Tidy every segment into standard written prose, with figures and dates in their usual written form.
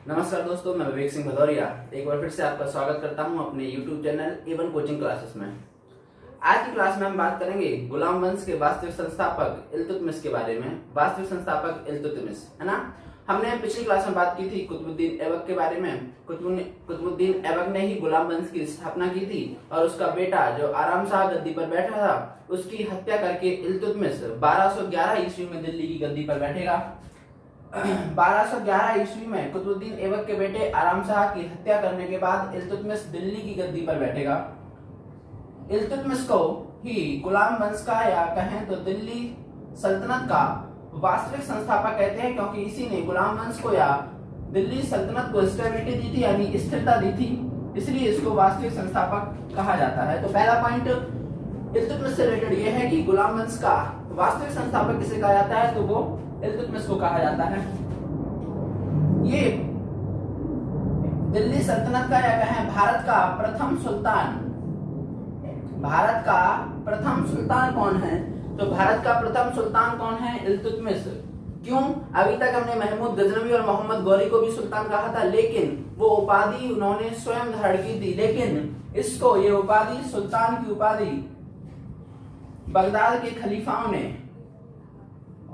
नमस्कार दोस्तों, मैं विवेक सिंह भदौरिया एक बार फिर से आपका स्वागत करता हूं अपने YouTube channel A1 coaching classes में। आज की क्लास में हम बात करेंगे गुलाम वंश के वास्तविक संस्थापक इल्तुतमिश के बारे में। वास्तविक संस्थापक इल्तुतमिश, है ना। हमने पिछली क्लास में बात की थी कुतुबुद्दीन ऐबक के बारे में। कुतुबुद्दीन ऐबक ने ही गुलाम वंश की स्थापना की थी और उसका बेटा जो आराम शाह गद्दी पर बैठा था उसकी हत्या करके इल्तुतमिश 1211 ईस्वी में दिल्ली की गद्दी पर बैठेगा। 1211 ईस्वी में कुतुबुद्दीन ऐबक के बेटे आराम शाह की हत्या करने के बाद इल्तुतमिश दिल्ली की गद्दी पर बैठेगा। इल्तुतमिश को ही गुलाम वंश का या कहें तो दिल्ली सल्तनत का वास्तविक संस्थापक कहते हैं, क्योंकि इसी ने गुलाम वंश को या दिल्ली सल्तनत को स्टेबिलिटी दी थी, यानी स्थिरता दी थी, इसलिए इसको वास्तविक संस्थापक कहा जाता है। तो पहला पॉइंट इल्तुतमिश से रिलेटेड ये है कि गुलाम वंश का वास्तविक संस्थापक किसे कहा जाता है, तो वो इल्तुतमिश को कहा जाता है। ये दिल्ली सल्तनत का या कहें भारत का प्रथम सुल्तान कौन है? तो भारत का प्रथम सुल्तान कौन है? इल्तुतमिश। क्यों? अभी तक हमने महमूद गजनवी और मोहम्मद गौरी को भी सुल्तान कहा था, लेकिन वो उपाधि उन्होंने स्वयं धारण की थी। लेकिन इसको ये उपाधि, सुल्तान की उपाधि, बगदाद के खलीफाओं ने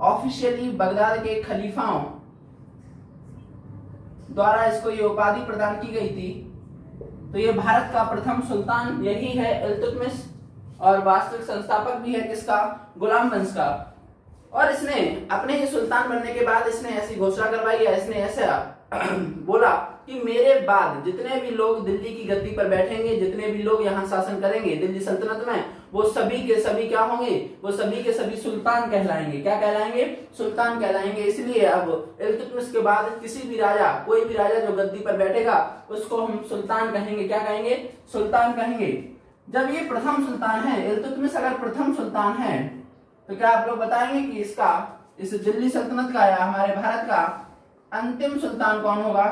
ऑफिशियली बगदाद के खलीफाओं द्वारा इसको ये उपाधि प्रदान की गई थी। तो ये भारत का प्रथम सुल्तान यही है इल्तुतमिश, और वास्तविक संस्थापक भी है किसका? गुलाम वंश का। और इसने अपने ही सुल्तान बनने के बाद इसने ऐसी घोषणा करवाई या इसने ऐसा बोला कि मेरे बाद जितने भी लोग दिल्ली की गद्दी पर बैठेंगे, जितने भी लोग यहाँ शासन करेंगे दिल्ली सल्तनत में, वो सभी के सभी क्या होंगे? वो सभी के सभी सुल्तान कहलाएंगे। क्या कहलाएंगे? सुल्तान कहलाएंगे। इसलिए अब इल्तुतमिश के बाद किसी भी राजा, कोई भी राजा जो गद्दी पर बैठेगा उसको हम सुल्तान कहेंगे। क्या कहेंगे? सुल्तान कहेंगे। जब ये प्रथम सुल्तान है, इल्तुतमिश अगर प्रथम सुल्तान है, तो क्या आप लोग बताएंगे कि इस दिल्ली सल्तनत का या हमारे भारत का अंतिम सुल्तान कौन होगा?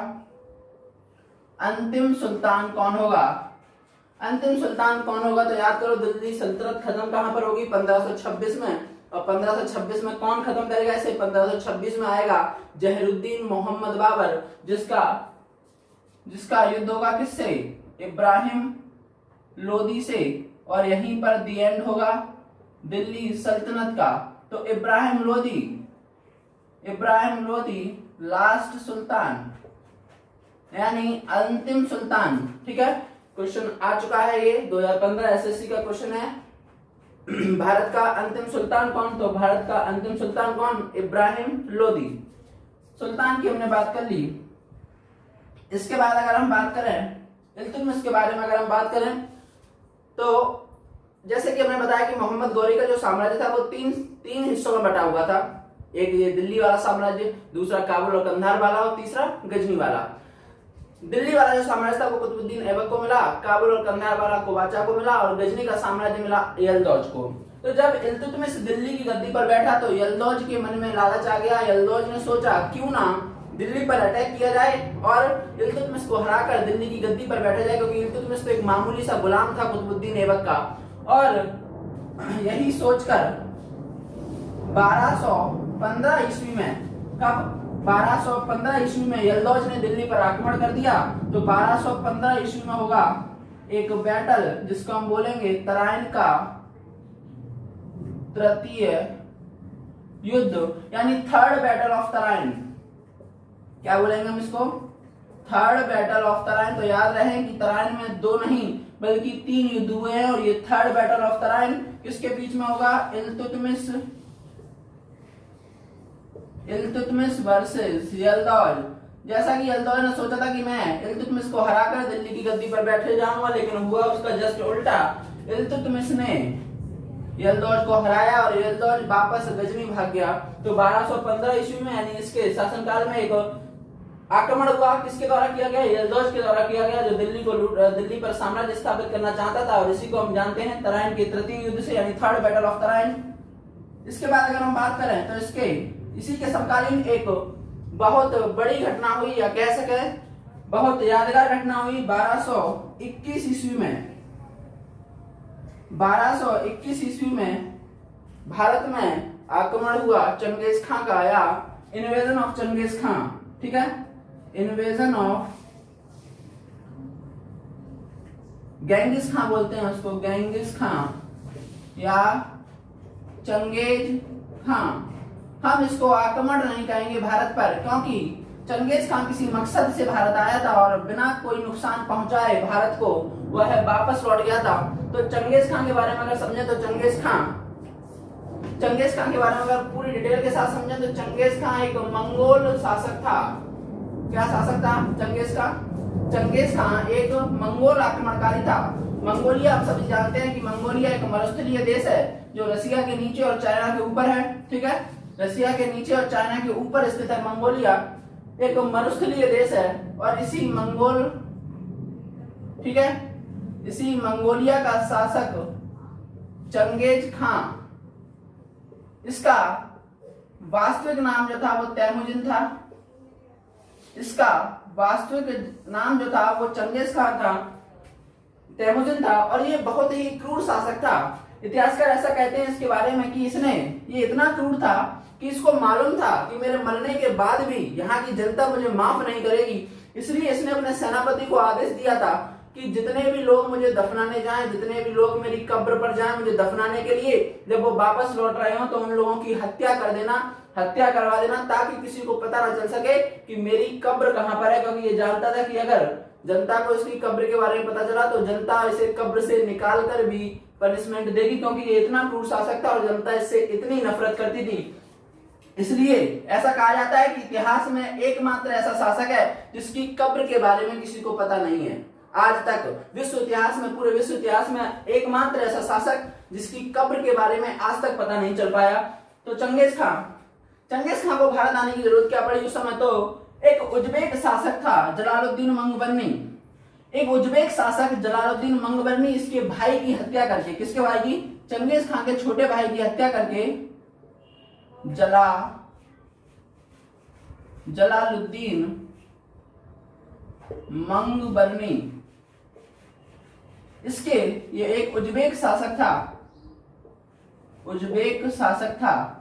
अंतिम सुल्तान कौन होगा? अंतिम सुल्तान कौन होगा? तो याद करो, दिल्ली सल्तनत खत्म कहां पर होगी? 1526 में। और 1526 में कौन खत्म करेगा इसे? 1526 में आएगा जहीरुद्दीन मोहम्मद बाबर, जिसका युद्ध होगा किससे? इब्राहिम लोदी से, और यहीं पर दी एंड होगा दिल्ली सल्तनत का। तो इब्राहिम लोदी लास्ट सुल्तान, यानी अंतिम सुल्तान। ठीक है, क्वेश्चन आ चुका है, ये 2015 एसएससी का क्वेश्चन है। भारत का अंतिम सुल्तान कौन? तो भारत का अंतिम सुल्तान कौन? इब्राहिम लोदी। सुल्तान की हमने बात कर ली। इसके बाद अगर हम बात करें इल्तुतमिश के बारे में, अगर हम बात करें तो जैसे कि हमने बताया कि मोहम्मद गौरी का जो साम्राज्य था वो तीन हिस्सों में बटा हुआ था। एक ये दिल्ली वाला साम्राज्य, दूसरा काबुल और कंधार वाला, और तीसरा गजनी वाला। दिल्ली वाला जो साम्राज्य था वो कुतुबुद्दीन ऐबक को मिला, काबुल और कंधार वाला को बादशाह को मिला, और गजनी का साम्राज्य मिला यल्दौज को। तो जब इल्तुतमिश दिल्ली की गद्दी पर बैठा तो यल्दौज के मन में लालच आ गया। यल्दौज ने सोचा क्यों ना दिल्ली पर अटैक किया जाए और इल्तुतमिश को हराकर दिल्ली की गद्दी पर बैठा जाए, क्योंकि इल्तुतमिश तो एक मामूली सा गुलाम था कुतुबुद्दीन ऐबक का। और यही सोचकर 1215 ईस्वी में, कब? 1215 ईस्वी में यल्दौज ने दिल्ली पर आक्रमण कर दिया। तो 1215 ईस्वी में होगा एक बैटल जिसको हम बोलेंगे तराइन का तृतीय युद्ध, यानी थर्ड बैटल ऑफ तराइन। क्या बोलेंगे हम इसको? Third battle of Tarain. तो याद रहे कि तराइन में 2 नहीं बल्कि 3 युद्ध हुए हैं, और ये थर्ड बैटल ऑफ तराइन किसके बीच में होगा? इल्तुतमिश वर्सेस यल्दौज। जैसा कि यल्दौज ने सोचा था कि मैं इल्तुतमिश को हराकर दिल्ली की गद्दी पर बैठे जाऊंगा, लेकिन हुआ उसका जस्ट उल्टा। इल्तुतमिश ने यल्दौज को हराया और यल्दौज वापस गजनी भाग गया। तो 1215 ईस्वी में, यानी इसके शासनकाल में, एक आक्रमण हुआ। किसके द्वारा किया गया? यल्दौज के द्वारा किया गया, जो दिल्ली पर साम्राज्य स्थापित करना चाहता था, और इसी को हम जानते हैं तराइन के तृतीय युद्ध से, यानी थर्ड बैटल ऑफ तराइन। इसके बाद अगर हम बात करें तो इसी के समकालीन एक बहुत बड़ी घटना हुई, या कह सके बहुत यादगार घटना हुई 1221 ईस्वी में। 1221 ईस्वी में भारत में आक्रमण हुआ चंगेज खां का, या इन्वेजन ऑफ चंगेज खां। ठीक है, इन्वेजन ऑफ गेंगिस खान बोलते हैं उसको, गेंगिस खान या चंगेज खान। हम इसको आक्रमण नहीं कहेंगे भारत पर, क्योंकि चंगेज खान किसी मकसद से भारत आया था और बिना कोई नुकसान पहुंचाए भारत को वह वापस लौट गया था। तो चंगेज खान के बारे में अगर समझे तो चंगेज खान के बारे में अगर पूरी डिटेल के साथ समझे तो चंगेज खान एक मंगोल शासक था। क्या शासक था चंगेज खान एक मंगोल आक्रमणकारी था। मंगोलिया आप सभी जानते हैं कि मंगोलिया एक मरुस्थलीय देश है जो रसिया के नीचे और चाइना के ऊपर है। ठीक है, रसिया के नीचे और चाइना के ऊपर स्थित है मंगोलिया, एक मरुस्थलीय देश है। और इसी मंगोलिया का शासक चंगेज खान, इसका वास्तविक नाम जो था वो तैमुजिन था। इसका वास्तविक नाम जो था वो चंगेज खान था, तैमुजिन था। और ये बहुत ही क्रूर शासक था। इतिहासकार ऐसा कहते हैं इसके बारे में कि ये इतना क्रूर था कि इसको मालूम था कि मेरे मरने के बाद भी यहाँ की जनता मुझे माफ नहीं करेगी। इसलिए इसने अपने सेनापति को आदेश दिया था कि जितने भी लोग मुझे दफनाने जाएं, जितने भी लोग मेरी कब्र पर जाएं मुझे दफनाने के लिए, जब वो वापस लौट रहे हो तो उन लोगों की हत्या करवा देना, ताकि किसी को पता ना चल सके कि मेरी कब्र कहाँ पर है। क्योंकि ये जानता था कि अगर जनता को इसकी कब्र के बारे में पता चला तो जनता इसे कब्र से निकाल कर भी पनिशमेंट देगी, क्योंकि ये इतना क्रूर शासक था और जनता इससे इतनी नफरत करती थी। इसलिए ऐसा कहा जाता है कि इतिहास में एकमात्र ऐसा शासक है जिसकी कब्र के बारे में किसी को पता नहीं है। आज तक पूरे विश्व इतिहास में एकमात्र ऐसा शासक जिसकी कब्र के बारे में आज तक पता नहीं चल पाया। तो चंगेज खान को भारत आने की जरूरत क्या पड़ी उस समय? तो एक उज्बेक शासक था जलालुद्दीन मंगबर्नी, इसके भाई की हत्या करके, किसके भाई की? चंगेज खान के छोटे भाई की हत्या करके जलालुद्दीन मंगबर्नी, ये एक उज्बेक शासक था।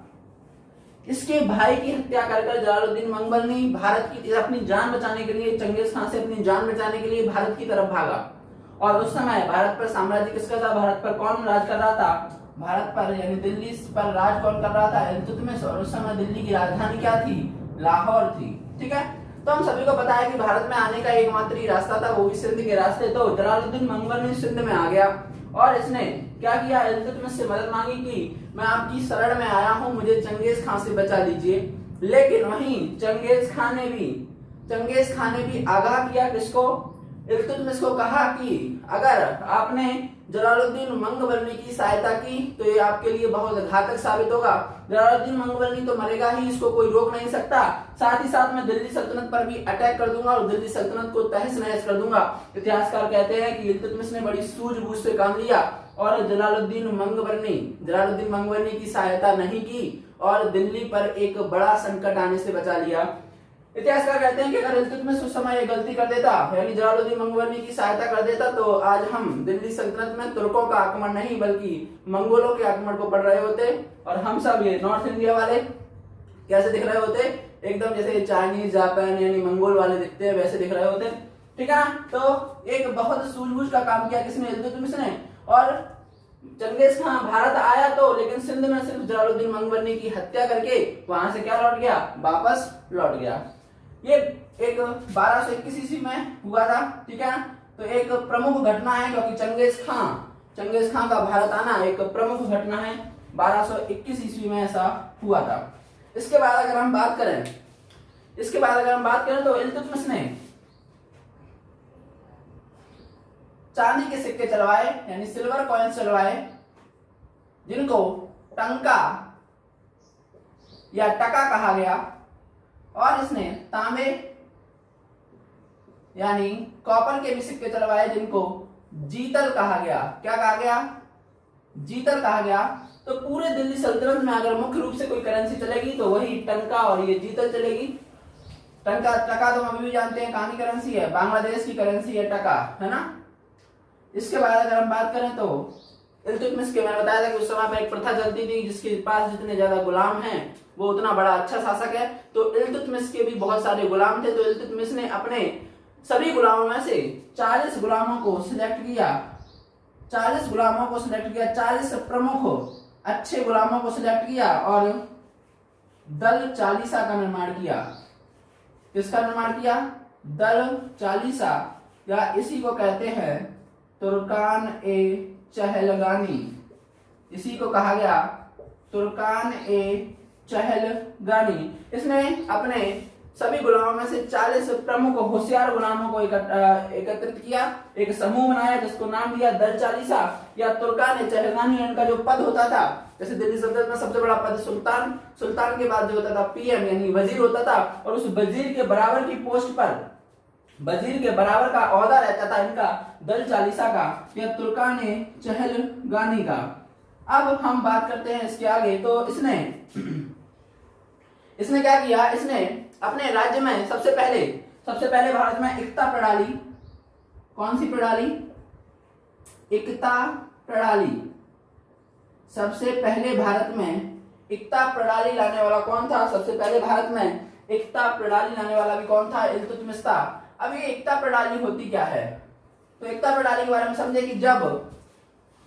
इसके भाई की हत्या कर जलालुद्दीन मंगबर्नी भारत की अपनी जान बचाने के लिए, चंगेज खान से अपनी जान बचाने के लिए भारत की तरफ भागा। और उस समय भारत पर साम्राज्य किसका था? भारत पर कौन राज कर रहा था? भारत पर यानी दिल्ली पर राज कौन कर रहा था? इल्तुतमिश। और उस समय दिल्ली की राजधानी क्या थी? लाहौर थी। ठीक है, तो हम सभी को पता है कि भारत में आने का एकमात्र ही रास्ता था, वो भी सिंध के रास्ते। तो जलालुद्दीन मंगबर्नी सिंध में आ गया और इसने क्या किया? इल्तुतमिश से मदद मांगी कि मैं आपकी शरण में आया हूं, मुझे चंगेज खान से बचा लीजिए। लेकिन वहीं चंगेज खान ने भी आगाह किया किसको? इल्तुतमिश को कहा कि अगर आपने जलालुद्दीन मंगबर्नी की सहायता की तो ये आपके लिए बहुत घातक साबित होगा। जलालुद्दीन मंगबर्नी तो मरेगा ही, इसको कोई रोक नहीं सकता। साथ ही साथ मैं दिल्ली सल्तनत पर भी अटैक कर दूंगा और दिल्ली सल्तनत को तहस नहस कर दूंगा। इतिहासकार कहते हैं कि इल्तुतमिश ने बड़ी सूझबूझ से काम लिया और जलालुद्दीन मंगबर्नी की सहायता नहीं की और दिल्ली पर एक बड़ा संकट आने से बचा लिया। इतिहासकार कहते हैं कि अगर इल्तुतमिश उस समय ये गलती कर देता, यानी जलालुद्दीन मंगबर्नी की सहायता कर देता, तो आज हम दिल्ली सल्तनत में तुर्कों का आक्रमण नहीं बल्कि मंगोलों के आक्रमण को पढ़ रहे होते। और हम सब ये नॉर्थ इंडिया वाले कैसे दिख रहे होते? एकदम जैसे चाइनीज, जापान यानी मंगोल वाले दिखते हैं, वैसे दिख रहे होते। ठीक है, तो एक बहुत सूझबूझ का काम किया किसने? इल्तुतमिश ने। और चंगेज खान भारत आया तो, लेकिन सिंध में सिर्फ जलालुद्दीन मंगबर्नी की हत्या करके वहां से क्या लौट गया? वापस लौट गया। ये एक 1221 ईस्वी में हुआ था। ठीक है, तो एक प्रमुख घटना है, क्योंकि चंगेज खान का भारत आना एक प्रमुख घटना है। 1221 ईस्वी में ऐसा हुआ था। इसके बाद अगर हम बात करें तो इल्तुतमिश ने चांदी के सिक्के चलवाए, यानी सिल्वर कॉइन्स चलवाए, जिनको टंका या टका कहा गया। और इसने तांबे यानी कॉपर के भी सिक्के चलवाए, जिनको जीतल कहा गया। क्या कहा गया? जीतल कहा गया। तो पूरे दिल्ली सल्तनत में अगर मुख्य रूप से कोई करेंसी चलेगी तो वही टंका और ये जीतल चलेगी। टका तो हम अभी भी जानते हैं कहां की करेंसी है, बांग्लादेश की करेंसी है टका, है ना। इसके बाद अगर हम बात करें तो इल्तुतमिश के, मैंने बताया था कि उस समय पर एक प्रथा चलती थी जिसके पास जितने ज्यादा गुलाम हैं वो उतना बड़ा अच्छा शासक है। तो इल्तुतमिश के भी बहुत सारे गुलाम थे, तो इल्तुतमिश ने अपने सभी गुलामों में से 40 गुलामों को सिलेक्ट किया, 40 गुलामों को सिलेक्ट किया, 40 प्रमुख अच्छे गुलामों को सिलेक्ट किया और दल चालीसा का निर्माण किया। किसका निर्माण किया? दल चालीसा, या इसी को कहते हैं तुर्कान ए चहलगानी। इसी को कहा गया तुर्कान ए चहलगानी। इसने अपने सभी गुलामों में से 40 प्रमुख होशियार गुलामों को एकत्रित किया, एक समूह बनाया जिसको नाम दिया दल चालीसा या तुर्कान ए चहलगानी। इनका जो पद होता था, जैसे दिल्ली सल्तनत में सबसे बड़ा पद सुल्तान, सुल्तान के बाद जो होता था पीएम यानी वजीर होता था, और उस वजीर के बराबर की पोस्ट पर, वजीर के बराबर का ओहदा रहता था इनका दल चालीसा का या तुर्कान ए चहलगानी का। अब हम बात करते हैं इसके आगे। तो इसने क्या किया? इसने अपने राज्य में सबसे पहले भारत में एकता प्रणाली, कौन सी प्रणाली? एकता प्रणाली। सबसे पहले भारत में एकता प्रणाली लाने वाला कौन था? सबसे पहले भारत में एकता प्रणाली लाने वाला भी कौन था? इल्तुतमिश था। अब ये एकता प्रणाली होती क्या है? तो एकता प्रणाली के बारे में समझे कि जब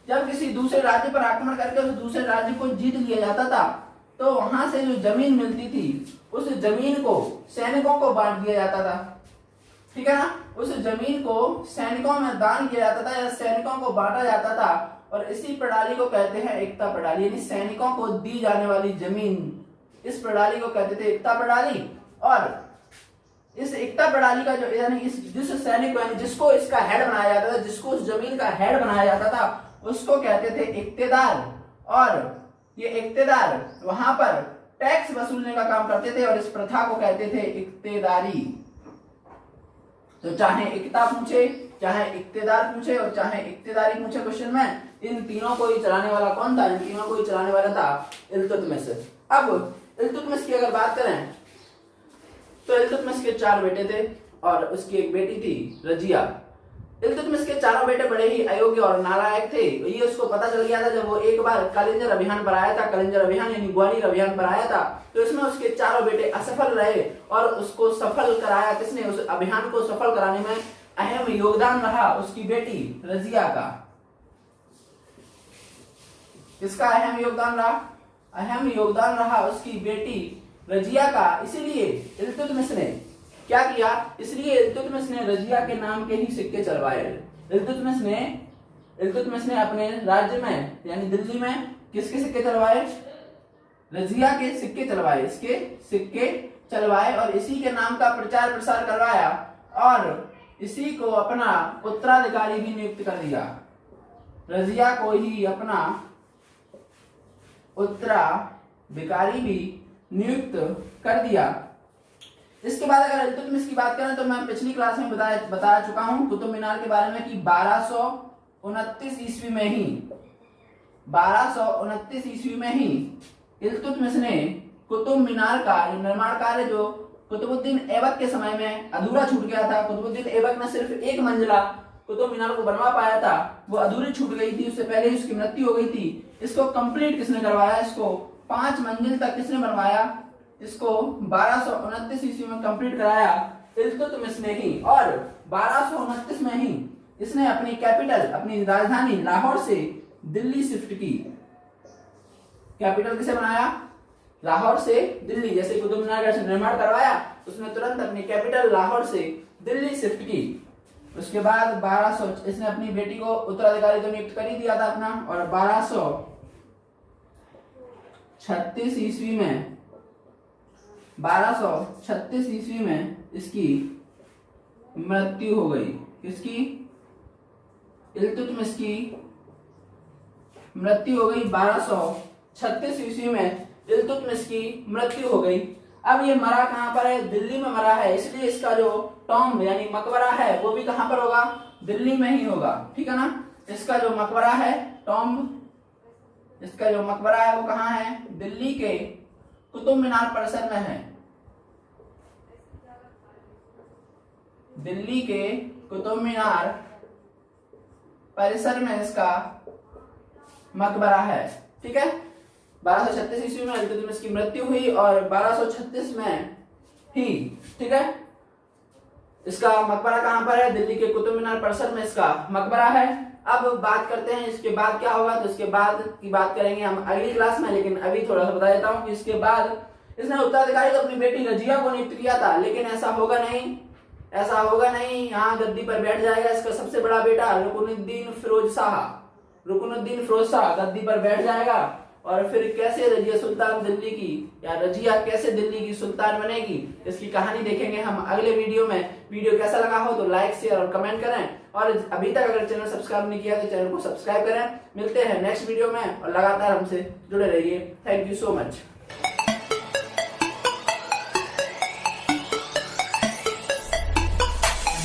किसी दूसरे राज्य पर आक्रमण करके उस दूसरे राज्य को जीत लिया जाता था, तो वहां से जो जमीन मिलती थी उस जमीन को सैनिकों को बांट दिया जाता था, ठीक है ना? उस जमीन को सैनिकों में दान किया जाता था या सैनिकों को बांटा जाता था, और इसी प्रणाली को कहते हैं एकता प्रणाली, यानी सैनिकों को दी जाने वाली जमीन, इस प्रणाली को कहते थे एकता प्रणाली। और इस एकता प्रणाली का जो यानी जिस सैनिक को यानी जिसको इसका हेड बनाया जाता था, जिसको उस जमीन का हेड बनाया जाता था, उसको कहते थे इक्तेदार। और ये इक्तेदार वहां पर टैक्स वसूलने का काम करते थे और इस प्रथा को कहते थे इक्तेदारी। तो चाहे एकता पूछे, चाहे इक्तेदार पूछे और चाहे इक्तेदारी पूछे क्वेश्चन में, इन तीनों को ही चलाने वाला कौन था? इन तीनों को ही चलाने वाला था इल्तुतमिश। अब इल्तुतमिश की अगर बात करें तो इल्तुतमिश के 4 बेटे थे और उसकी एक बेटी थी रजिया। इल्तुतमिश के चारों बेटे बड़े ही अयोग्य और नालायक थे। ये उसको पता चल गया था जब वो एक बार कलिंजर अभियान पर आया था, कलिंजर अभियान यानी ग्वालियर अभियान पर आया था, तो इसमें उसके चारों बेटे असफल रहे और उसको सफल कराया किसने? उस अभियान को सफल कराने में अहम योगदान रहा उसकी बेटी रजिया का। किसका अहम योगदान रहा? अहम योगदान रहा उसकी बेटी रजिया का। इसीलिए इल्तुतमिश ने क्या किया? इसलिए इल्तुतमिश ने रजिया के नाम के ही सिक्के चलवाए। इल्तुतमिश ने अपने राज्य में यानी दिल्ली में किसके सिक्के चलवाए? रजिया के सिक्के चलवाए, इसके सिक्के चलवाए और इसी के नाम का प्रचार प्रसार करवाया और इसी को अपना उत्तराधिकारी भी नियुक्त कर दिया। रजिया को ही अपना उत्तराधिकारी भी नियुक्त कर दिया। इसके बाद अगर इल्तुतमिश की बात करें तो मैं पिछली क्लास में बता चुका हूं कुतुब मीनार के बारे में कि 1229 ईस्वी में ही 1229 ईस्वी में ही इल्तुतमिश ने कुतुब मीनार का निर्माण कार्य जो कुतुबुद्दीन ऐबक के समय में अधूरा छूट गया था, कुतुबुद्दीन ऐबक ने सिर्फ 1 मंजिला कुतुब मीनार को बनवा पाया था, वो अधूरी छूट गई थी, उससे पहले ही उसकी मृत्यु हो गई थी। इसको कंप्लीट किसने करवाया? इसको 5 मंजिल तक किसने बनवाया? इसको 1229 ईस्वी में कंप्लीट कराया इल्तुतमिश ने ही। और 1229 में ही इसने अपनी कैपिटल, अपनी राजधानी लाहौर से दिल्ली शिफ्ट की। कैपिटल किसे बनाया? लाहौर से दिल्ली। जैसे कुतुब मीनार का निर्माण करवाया, उसने तुरंत अपनी कैपिटल लाहौर से दिल्ली शिफ्ट की। उसके बाद 1200 इसने अपनी बेटी को उत्तराधिकारी तो नियुक्त कर ही दिया था अपना, और 1236 ईस्वी में 1236 ईस्वी में इसकी मृत्यु हो गई। किसकी? इल्तुतमिश की मृत्यु हो गई। 1236 ईस्वी में इल्तुतमिश की मृत्यु हो गई। अब ये मरा कहां पर है? दिल्ली में मरा है, इसलिए इसका जो टॉम्ब यानी मकबरा है वो भी कहां पर होगा? दिल्ली में ही होगा, ठीक है ना? इसका जो मकबरा है टॉम्ब, इसका जो मकबरा है वो कहां है? दिल्ली के कुतुब मीनार परिसर में है। दिल्ली के कुतुब मीनार परिसर में इसका मकबरा है, ठीक है? 1236 ईस्वी में इल्तुतमिश की मृत्यु हुई और 1236 में ही, ठीक है। इसका मकबरा कहां पर है? दिल्ली के कुतुब मीनार परिसर में इसका मकबरा है। अब बात करते हैं इसके बाद क्या होगा, तो इसके बाद की बात करेंगे हम अगली क्लास में, लेकिन अभी थोड़ा सा बता देता हूं कि इसके बाद इसने उत्तराधिकारी तो अपनी बेटी रजिया को नियुक्त किया था, लेकिन ऐसा होगा नहीं, ऐसा होगा नहीं। यहाँ गद्दी पर बैठ जाएगा इसका सबसे बड़ा बेटा रुकनुद्दीन फिरोज शाह, रुकनुद्दीन फिरोज शाह गद्दी पर बैठ जाएगा। और फिर कैसे रजिया सुल्तान दिल्ली की, या रजिया कैसे दिल्ली की सुल्तान बनेगी, इसकी कहानी देखेंगे हम अगले वीडियो में। वीडियो कैसा लगा हो तो लाइक शेयर और कमेंट करें, और अभी तक अगर चैनल सब्सक्राइब नहीं किया तो चैनल को सब्सक्राइब करें। मिलते हैं नेक्स्ट वीडियो में और लगातार हमसे जुड़े रहिए। Thank you so much.